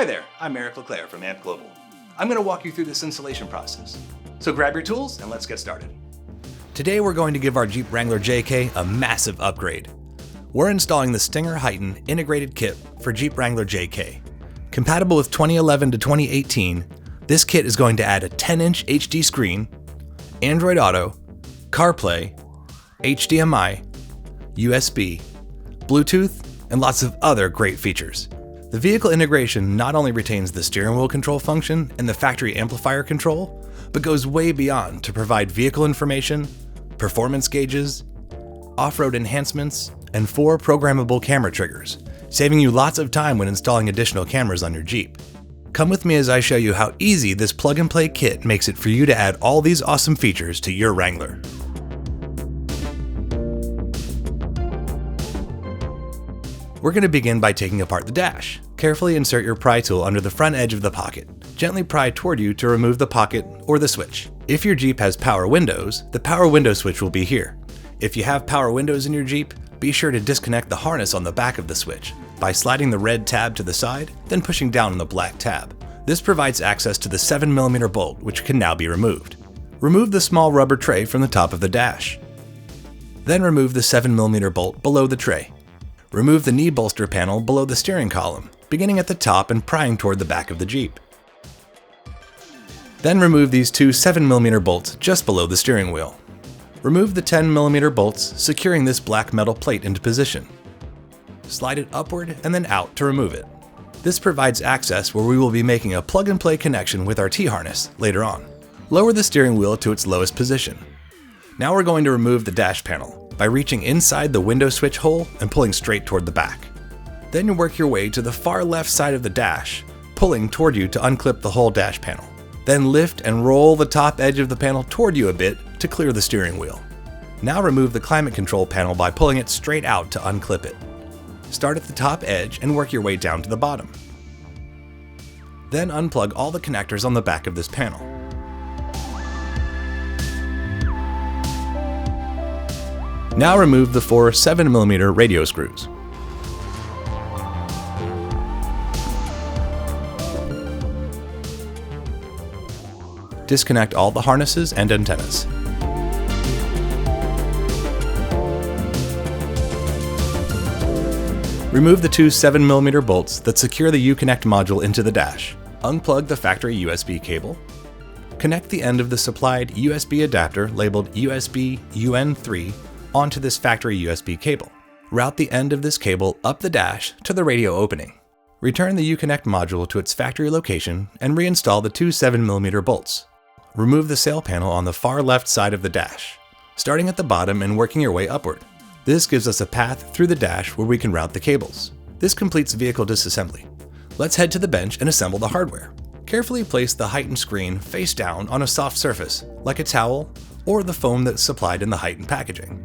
Hi there, I'm Eric LeClaire from Amp Global. I'm going to walk you through this installation process. So grab your tools and let's get started. Today we're going to give our Jeep Wrangler JK a massive upgrade. We're installing the Stinger HEIGH10 integrated kit for Jeep Wrangler JK. Compatible with 2011 to 2018, this kit is going to add a 10-inch HD screen, Android Auto, CarPlay, HDMI, USB, Bluetooth, and lots of other great features. The vehicle integration not only retains the steering wheel control function and the factory amplifier control, but goes way beyond to provide vehicle information, performance gauges, off-road enhancements, and 4 programmable camera triggers, saving you lots of time when installing additional cameras on your Jeep. Come with me as I show you how easy this plug-and-play kit makes it for you to add all these awesome features to your Wrangler. We're going to begin by taking apart the dash. Carefully insert your pry tool under the front edge of the pocket. Gently pry toward you to remove the pocket or the switch. If your Jeep has power windows, the power window switch will be here. If you have power windows in your Jeep, be sure to disconnect the harness on the back of the switch by sliding the red tab to the side, then pushing down on the black tab. This provides access to the 7mm bolt, which can now be removed. Remove the small rubber tray from the top of the dash. Then remove the 7mm bolt below the tray. Remove the knee bolster panel below the steering column, beginning at the top and prying toward the back of the Jeep. Then remove these 2 7mm bolts just below the steering wheel. Remove the 10mm bolts, securing this black metal plate into position. Slide it upward and then out to remove it. This provides access where we will be making a plug-and-play connection with our T-harness later on. Lower the steering wheel to its lowest position. Now we're going to remove the dash panel by reaching inside the window switch hole and pulling straight toward the back. Then you work your way to the far left side of the dash, pulling toward you to unclip the whole dash panel. Then lift and roll the top edge of the panel toward you a bit to clear the steering wheel. Now remove the climate control panel by pulling it straight out to unclip it. Start at the top edge and work your way down to the bottom. Then unplug all the connectors on the back of this panel. Now remove the 4 7mm radio screws. Disconnect all the harnesses and antennas. Remove the 2 7mm bolts that secure the Uconnect module into the dash. Unplug the factory USB cable. Connect the end of the supplied USB adapter labeled USB UN3 onto this factory USB cable. Route the end of this cable up the dash to the radio opening. Return the Uconnect module to its factory location and reinstall the 2 7mm bolts. Remove the sail panel on the far left side of the dash, starting at the bottom and working your way upward. This gives us a path through the dash where we can route the cables. This completes vehicle disassembly. Let's head to the bench and assemble the hardware. Carefully place the HEIGH10 screen face down on a soft surface, like a towel or the foam that's supplied in the HEIGH10 packaging.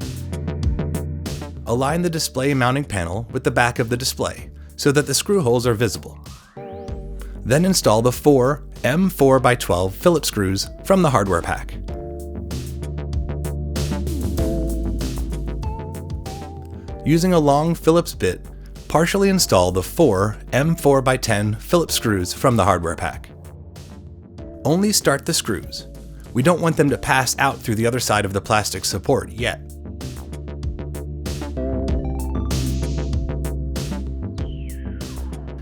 Align the display mounting panel with the back of the display so that the screw holes are visible. Then install the 4 M4x12 Phillips screws from the hardware pack. Using a long Phillips bit, partially install the 4 M4x10 Phillips screws from the hardware pack. Only start the screws. We don't want them to pass out through the other side of the plastic support yet.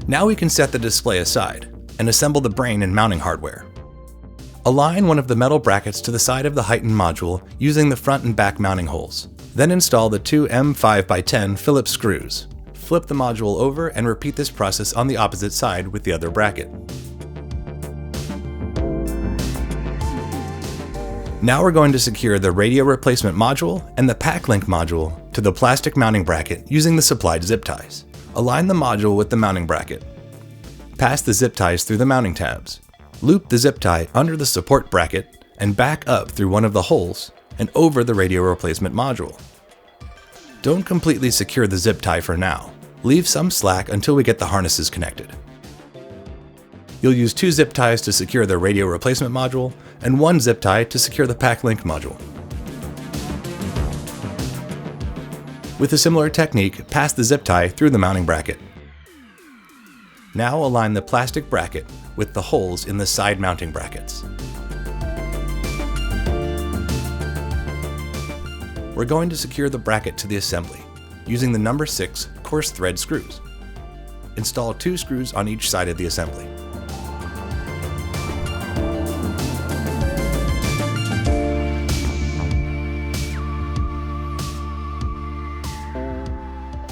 Now we can set the display aside and assemble the brain and mounting hardware. Align one of the metal brackets to the side of the HEIGH10 module using the front and back mounting holes. Then install the 2 M5x10 Phillips screws. Flip the module over and repeat this process on the opposite side with the other bracket. Now we're going to secure the radio replacement module and the pack link module to the plastic mounting bracket using the supplied zip ties. Align the module with the mounting bracket. Pass the zip ties through the mounting tabs. Loop the zip tie under the support bracket and back up through one of the holes and over the radio replacement module. Don't completely secure the zip tie for now. Leave some slack until we get the harnesses connected. You'll use 2 zip ties to secure the radio replacement module and 1 zip tie to secure the pack link module. With a similar technique, pass the zip tie through the mounting bracket. Now align the plastic bracket with the holes in the side mounting brackets. We're going to secure the bracket to the assembly using the number 6 coarse thread screws. Install 2 screws on each side of the assembly.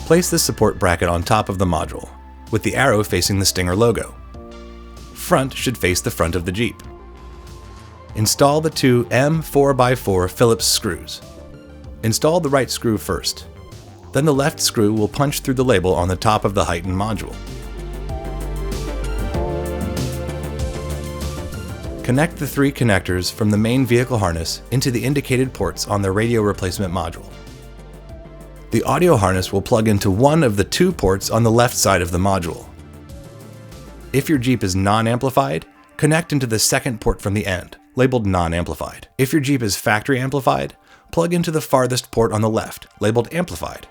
Place the support bracket on top of the module, with the arrow facing the Stinger logo. Front should face the front of the Jeep. Install the 2 M4x4 Phillips screws. Install the right screw first. Then the left screw will punch through the label on the top of the HEIGH10 module. Connect the 3 connectors from the main vehicle harness into the indicated ports on the radio replacement module. The audio harness will plug into one of the 2 ports on the left side of the module. If your Jeep is non-amplified, connect into the second port from the end, labeled non-amplified. If your Jeep is factory amplified, plug into the farthest port on the left, labeled amplified.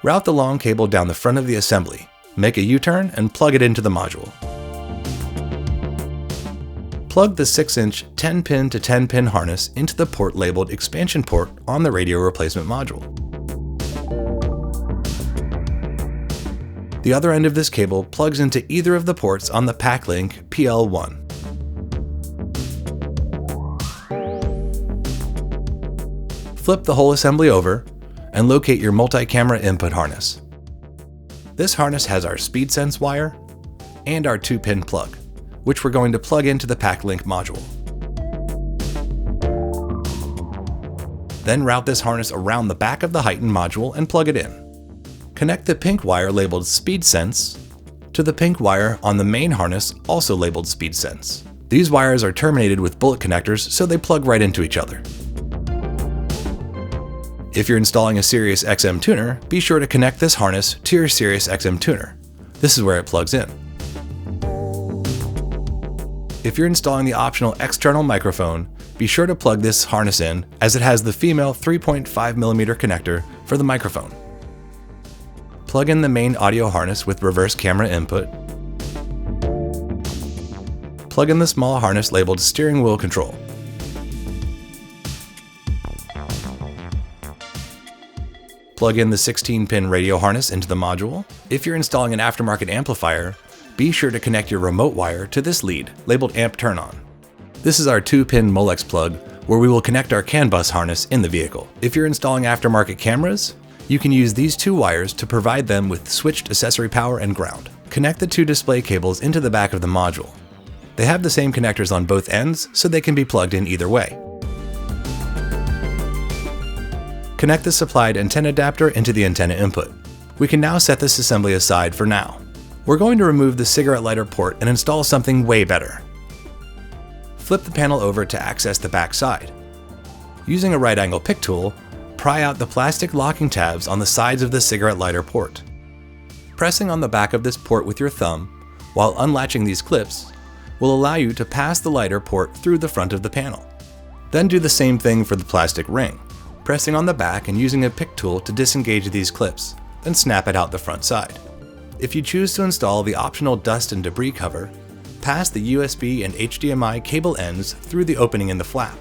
Route the long cable down the front of the assembly, make a U-turn, and plug it into the module. Plug the 6-inch 10-pin to 10-pin harness into the port labeled expansion port on the radio replacement module. The other end of this cable plugs into either of the ports on the PAC-Link PL1. Flip the whole assembly over and locate your multi-camera input harness. This harness has our speed sense wire and our 2-pin plug, which we're going to plug into the PAC-Link module. Then route this harness around the back of the HEIGH10 module and plug it in. Connect the pink wire labeled Speed Sense to the pink wire on the main harness also labeled Speed Sense. These wires are terminated with bullet connectors, so they plug right into each other. If you're installing a Sirius XM tuner, be sure to connect this harness to your Sirius XM tuner. This is where it plugs in. If you're installing the optional external microphone, be sure to plug this harness in, as it has the female 3.5mm connector for the microphone. Plug in the main audio harness with reverse camera input. Plug in the small harness labeled steering wheel control. Plug in the 16-pin radio harness into the module. If you're installing an aftermarket amplifier, be sure to connect your remote wire to this lead, labeled Amp Turn On. This is our 2-pin Molex plug, where we will connect our CAN bus harness in the vehicle. If you're installing aftermarket cameras, you can use these 2 wires to provide them with switched accessory power and ground. Connect the 2 display cables into the back of the module. They have the same connectors on both ends, so they can be plugged in either way. Connect the supplied antenna adapter into the antenna input. We can now set this assembly aside for now. We're going to remove the cigarette lighter port and install something way better. Flip the panel over to access the back side. Using a right angle pick tool, pry out the plastic locking tabs on the sides of the cigarette lighter port. Pressing on the back of this port with your thumb, while unlatching these clips, will allow you to pass the lighter port through the front of the panel. Then do the same thing for the plastic ring, pressing on the back and using a pick tool to disengage these clips, then snap it out the front side. If you choose to install the optional dust and debris cover, pass the USB and HDMI cable ends through the opening in the flap.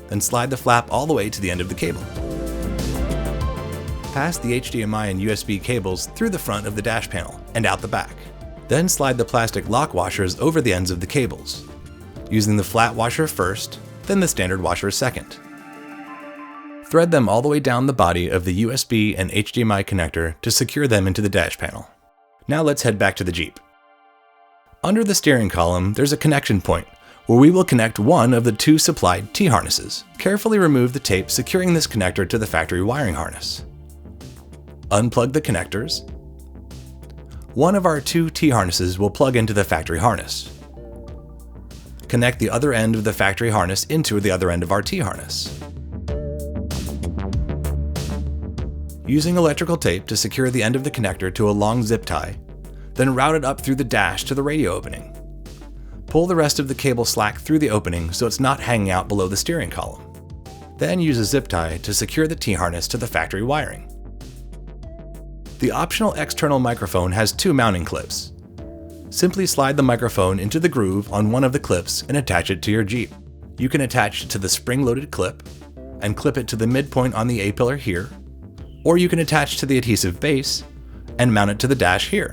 Then slide the flap all the way to the end of the cable. Pass the HDMI and USB cables through the front of the dash panel and out the back. Then slide the plastic lock washers over the ends of the cables, using the flat washer first, then the standard washer second. Thread them all the way down the body of the USB and HDMI connector to secure them into the dash panel. Now let's head back to the Jeep. Under the steering column, there's a connection point where we will connect one of the 2 supplied T-harnesses. Carefully remove the tape securing this connector to the factory wiring harness. Unplug the connectors. One of our 2 T-harnesses will plug into the factory harness. Connect the other end of the factory harness into the other end of our T-harness. Using electrical tape to secure the end of the connector to a long zip tie, then route it up through the dash to the radio opening. Pull the rest of the cable slack through the opening so it's not hanging out below the steering column. Then use a zip tie to secure the T-harness to the factory wiring. The optional external microphone has two mounting clips. Simply slide the microphone into the groove on one of the clips and attach it to your Jeep. You can attach it to the spring-loaded clip and clip it to the midpoint on the A-pillar here, or you can attach to the adhesive base and mount it to the dash here.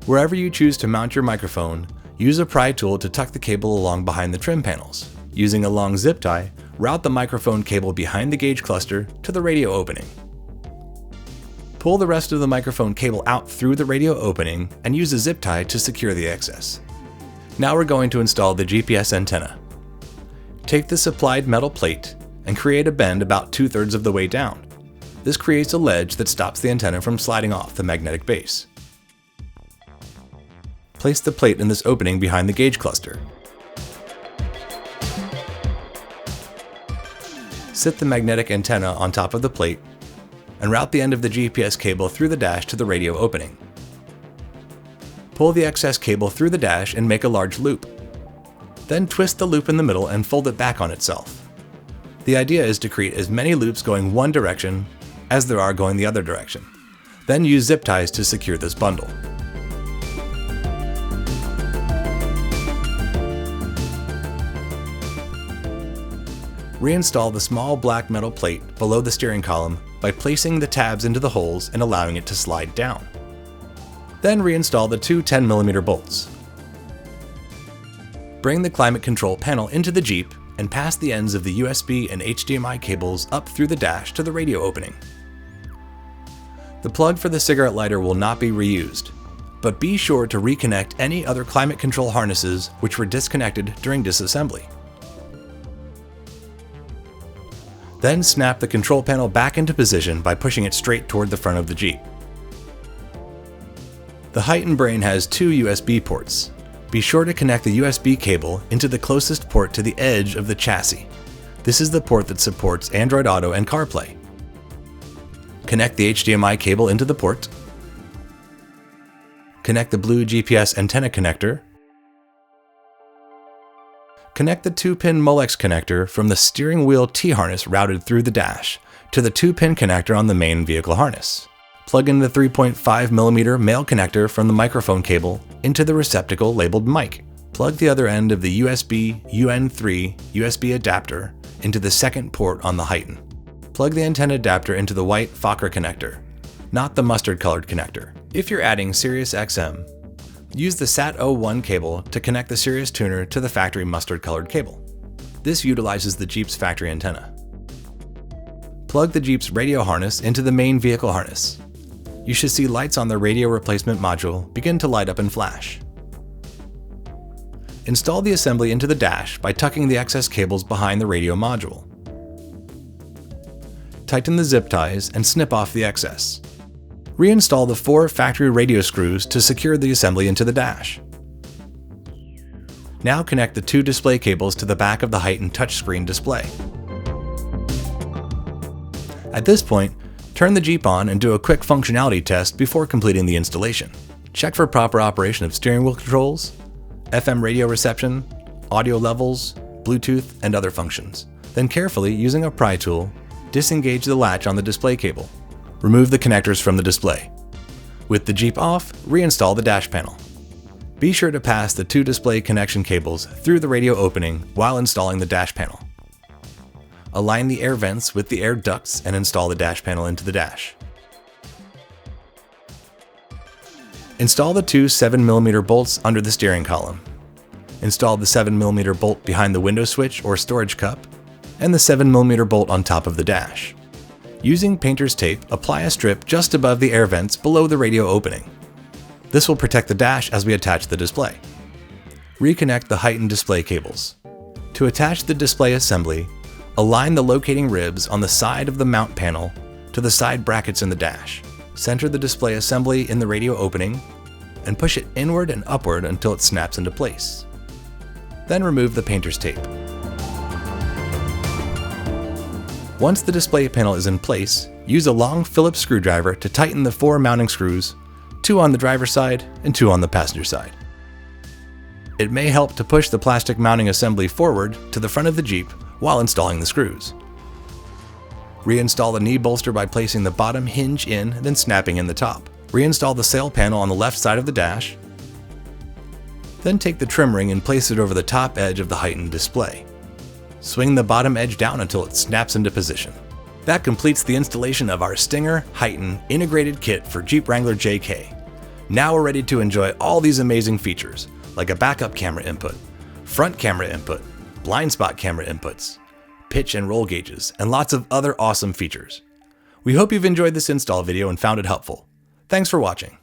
Wherever you choose to mount your microphone, use a pry tool to tuck the cable along behind the trim panels. Using a long zip tie, route the microphone cable behind the gauge cluster to the radio opening. Pull the rest of the microphone cable out through the radio opening and use a zip tie to secure the excess. Now we're going to install the GPS antenna. Take the supplied metal plate and create a bend about 2/3 of the way down. This creates a ledge that stops the antenna from sliding off the magnetic base. Place the plate in this opening behind the gauge cluster. Sit the magnetic antenna on top of the plate and route the end of the GPS cable through the dash to the radio opening. Pull the excess cable through the dash and make a large loop. Then twist the loop in the middle and fold it back on itself. The idea is to create as many loops going one direction as there are going the other direction. Then use zip ties to secure this bundle. Reinstall the small black metal plate below the steering column by placing the tabs into the holes and allowing it to slide down. Then reinstall the two 10mm bolts. Bring the climate control panel into the Jeep and pass the ends of the USB and HDMI cables up through the dash to the radio opening. The plug for the cigarette lighter will not be reused, but be sure to reconnect any other climate control harnesses which were disconnected during disassembly. Then snap the control panel back into position by pushing it straight toward the front of the Jeep. The HEIGH10 brain has two USB ports. Be sure to connect the USB cable into the closest port to the edge of the chassis. This is the port that supports Android Auto and CarPlay. Connect the HDMI cable into the port. Connect the blue GPS antenna connector. Connect the 2-pin Molex connector from the steering wheel T-harness routed through the dash to the 2-pin connector on the main vehicle harness. Plug in the 3.5mm male connector from the microphone cable into the receptacle labeled mic. Plug the other end of the USB UN3 USB adapter into the second port on the HEIGH10. Plug the antenna adapter into the white Fokker connector, not the mustard-colored connector. If you're adding Sirius XM, use the SAT01 cable to connect the Sirius tuner to the factory mustard-colored cable. This utilizes the Jeep's factory antenna. Plug the Jeep's radio harness into the main vehicle harness. You should see lights on the radio replacement module begin to light up and flash. Install the assembly into the dash by tucking the excess cables behind the radio module. Tighten the zip ties and snip off the excess. Reinstall the 4 factory radio screws to secure the assembly into the dash. Now connect the 2 display cables to the back of the HEIGH10 touchscreen display. At this point, turn the Jeep on and do a quick functionality test before completing the installation. Check for proper operation of steering wheel controls, FM radio reception, audio levels, Bluetooth, and other functions. Then carefully, using a pry tool, disengage the latch on the display cable. Remove the connectors from the display. With the Jeep off, reinstall the dash panel. Be sure to pass the 2 display connection cables through the radio opening while installing the dash panel. Align the air vents with the air ducts and install the dash panel into the dash. Install the 2 7mm bolts under the steering column. Install the 7mm bolt behind the window switch or storage cup, and the 7mm bolt on top of the dash. Using painter's tape, apply a strip just above the air vents below the radio opening. This will protect the dash as we attach the display. Reconnect the HEIGH10 display cables. To attach the display assembly, align the locating ribs on the side of the mount panel to the side brackets in the dash. Center the display assembly in the radio opening and push it inward and upward until it snaps into place. Then remove the painter's tape. Once the display panel is in place, use a long Phillips screwdriver to tighten the 4 mounting screws, 2 on the driver's side and 2 on the passenger side. It may help to push the plastic mounting assembly forward to the front of the Jeep while installing the screws. Reinstall the knee bolster by placing the bottom hinge in, then snapping in the top. Reinstall the sail panel on the left side of the dash. Then take the trim ring and place it over the top edge of the HEIGH10 display. Swing the bottom edge down until it snaps into position. That completes the installation of our Stinger HEIGH10 integrated kit for Jeep Wrangler JK. Now we're ready to enjoy all these amazing features, like a backup camera input, front camera input, blind spot camera inputs, pitch and roll gauges, and lots of other awesome features. We hope you've enjoyed this install video and found it helpful. Thanks for watching.